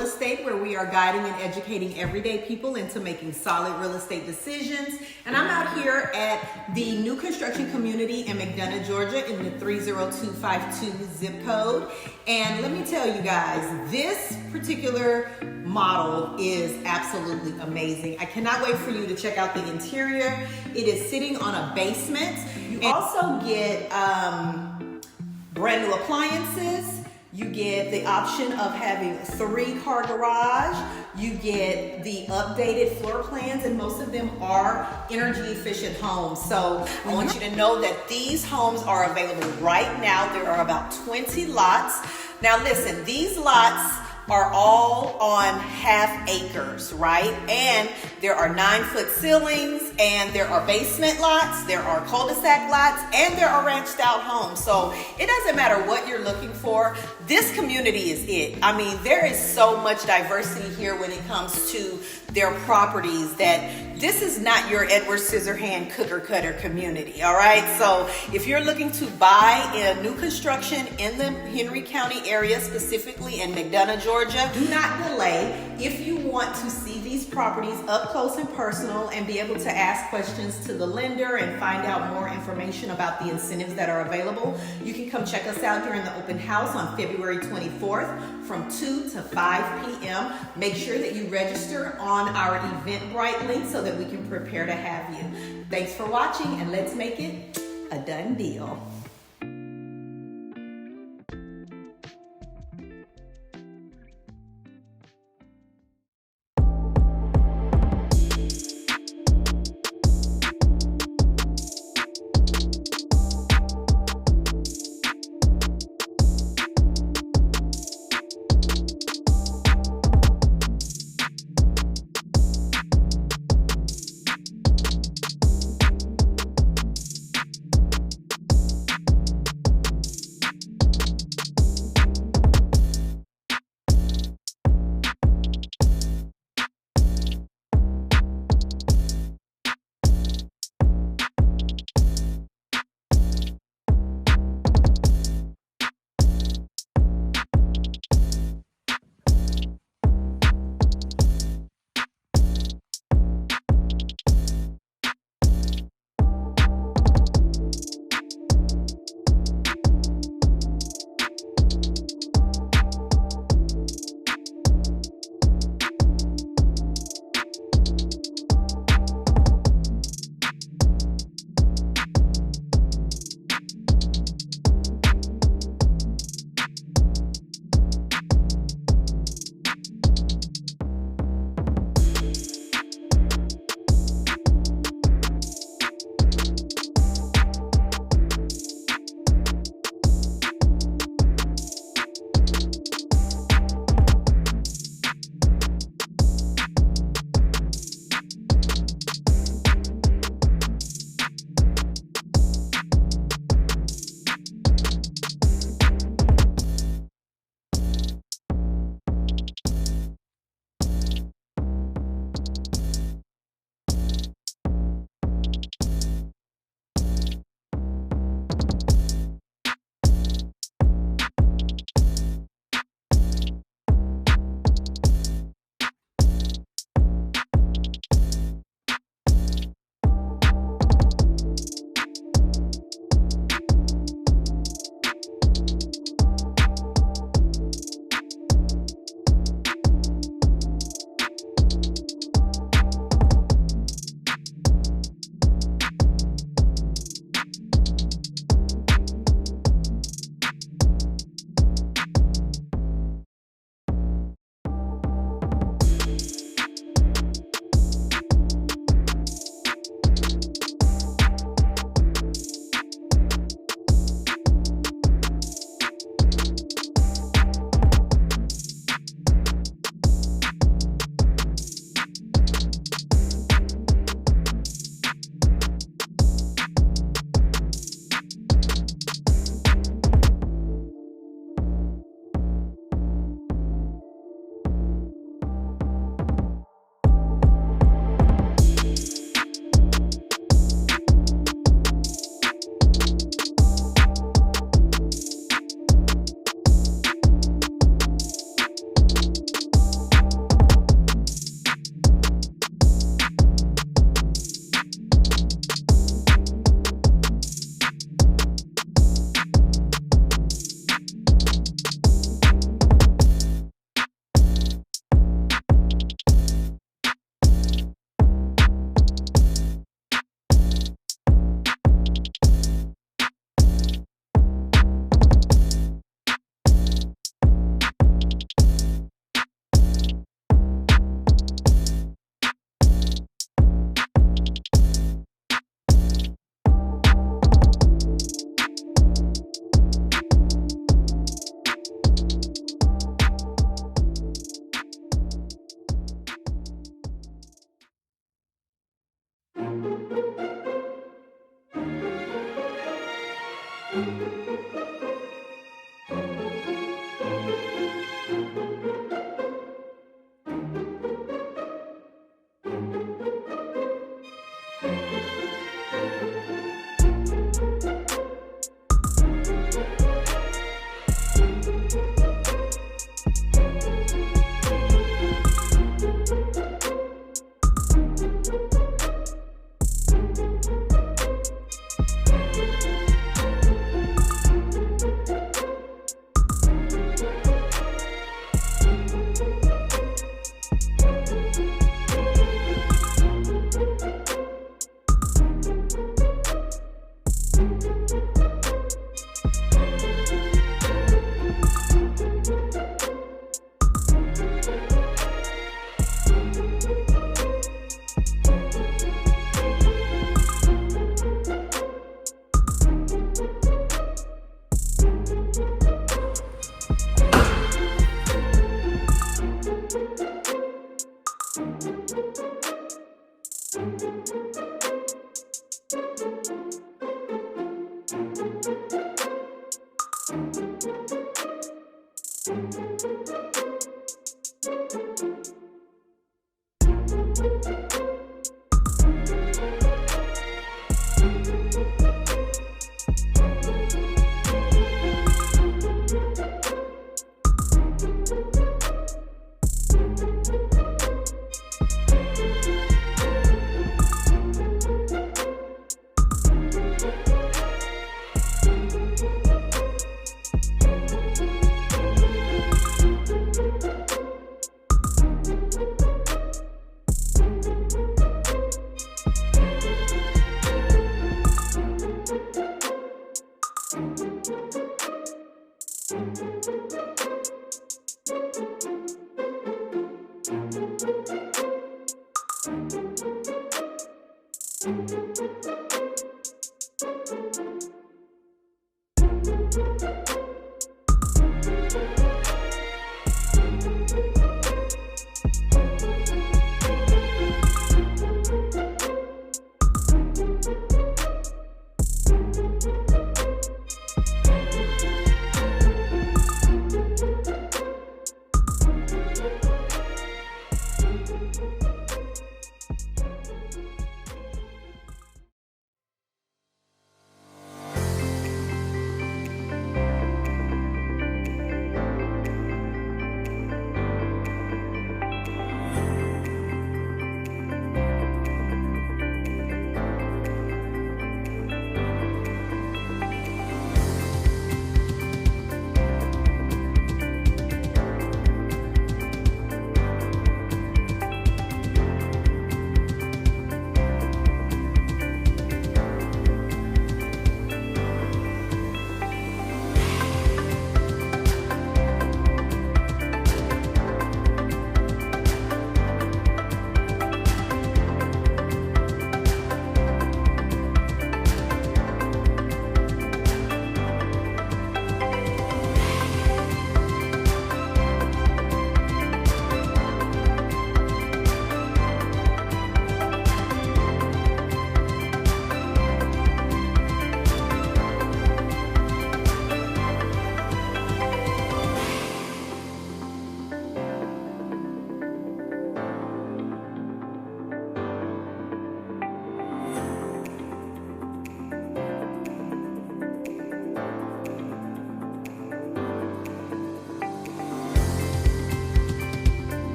Real Estate, where we are guiding and educating everyday people into making solid real estate decisions. And I'm out here at the new construction community in McDonough, Georgia in the 30252 zip code. And let me tell you guys, this particular model is absolutely amazing. I cannot wait for you to check out the interior. It is sitting on a basement. You also get brand new appliances. You get the option of having a 3-car garage. You get the updated floor plans, and most of them are energy efficient homes. So I want you to know that these homes are available right now. There are about 20 lots. Now listen, these lots are all on half acres, right? And there are 9-foot ceilings, and there are basement lots, there are cul-de-sac lots, and there are ranched out homes. So it doesn't matter what you're looking for. This community is it. I mean, there is so much diversity here when it comes to their properties that this is not your Edward Scissorhand cooker cutter community, all right? So if you're looking to buy a new construction in the Henry County area, specifically in McDonough, Georgia, do not delay. If you want to see these properties up close and personal and be able to ask questions to the lender and find out more information about the incentives that are available, you can come check us out during the open house on February 24th from 2 to 5 p.m. Make sure that you register on our Eventbrite link so that we can prepare to have you. Thanks for watching, and let's make it a done deal.